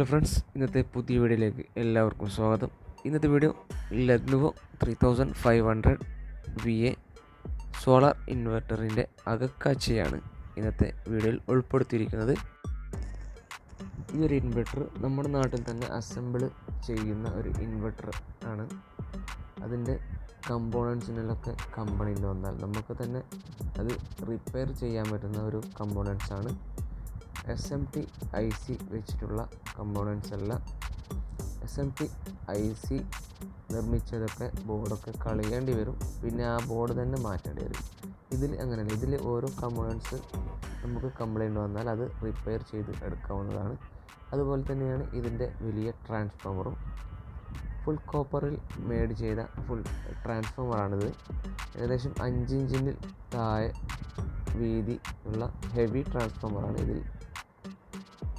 Hello friends, ഇന്നത്തെ പുതിയ വീഡിയോയിലേക്ക് എല്ലാവർക്കും സ്വാഗതം. ഇന്നത്തെ വീഡിയോ LAGNUVO 3500 VA സോളാർ ഇൻവെർട്ടറിൻ്റെ അകക്കാഴ്ചയാണ് ഇന്നത്തെ വീഡിയോയിൽ ഉൾപ്പെടുത്തിയിരിക്കുന്നത്. ഈ ഒരു ഇൻവെർട്ടർ നമ്മുടെ നാട്ടിൽ തന്നെ അസംബിൾ ചെയ്യുന്ന ഒരു ഇൻവെർട്ടർ ആണ്. അതിൻ്റെ കമ്പോണൻസിനൊക്കെ കമ്പനിയിൽ വന്നാൽ നമുക്ക് തന്നെ അത് റിപ്പയർ ചെയ്യാൻ പറ്റുന്ന ഒരു കമ്പോണൻസ് ആണ്. SMT IC വെച്ചിട്ടുള്ള കമ്പോണൻസ് അല്ല. SMT IC നിർമ്മിച്ചതൊക്കെ ബോർഡൊക്കെ കളയേണ്ടി വരും, പിന്നെ ആ ബോർഡ് തന്നെ മാറ്റേണ്ടി വരും. ഇതിൽ അങ്ങനെയല്ല, ഇതിൽ ഓരോ കമ്പോണൻസ് നമുക്ക് കംപ്ലൈൻറ്റ് വന്നാൽ അത് റിപ്പയർ ചെയ്ത് എടുക്കാവുന്നതാണ്. അതുപോലെ തന്നെയാണ് ഇതിൻ്റെ വലിയ ട്രാൻസ്ഫോമറും. ഫുൾ കോപ്പറിൽ മേഡ് ചെയ്ത ഫുൾ ട്രാൻസ്ഫോമറാണിത്. ഏകദേശം 5 ഇഞ്ചിന് താഴെ വീതി ഉള്ള ഹെവി ട്രാൻസ്ഫോമറാണ് ഇതിൽ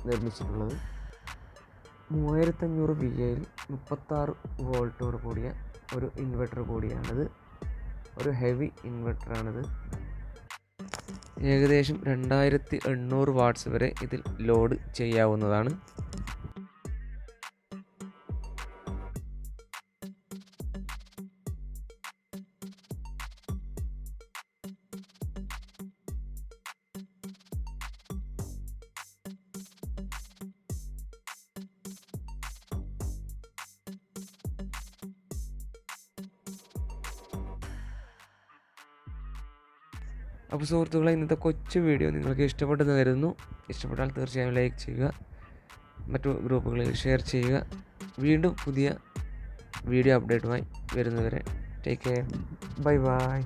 നിർമ്മിച്ചിട്ടുള്ളത്. 3500 VAയിൽ 36 വോൾട്ടോട് കൂടിയ ഒരു ഇൻവെർട്ടർ കൂടിയാണിത്. ഒരു ഹെവി ഇൻവെർട്ടറാണിത്. ഏകദേശം 2800 വാട്ട്സ് വരെ ഇതിൽ ലോഡ് ചെയ്യാവുന്നതാണ്. അപ്പോൾ സുഹൃത്തുക്കളെ, ഇന്നത്തെ കൊച്ചു വീഡിയോ നിങ്ങൾക്ക് ഇഷ്ടപ്പെട്ടെന്ന് കരുതുന്നു. ഇഷ്ടപ്പെട്ടാൽ തീർച്ചയായും ലൈക്ക് ചെയ്യുക, മറ്റു ഗ്രൂപ്പുകളിൽ ഷെയർ ചെയ്യുക. വീണ്ടും പുതിയ വീഡിയോ അപ്ഡേറ്റുമായി വരുന്നവരെ ടേക്ക് കെയർ. Bye bye.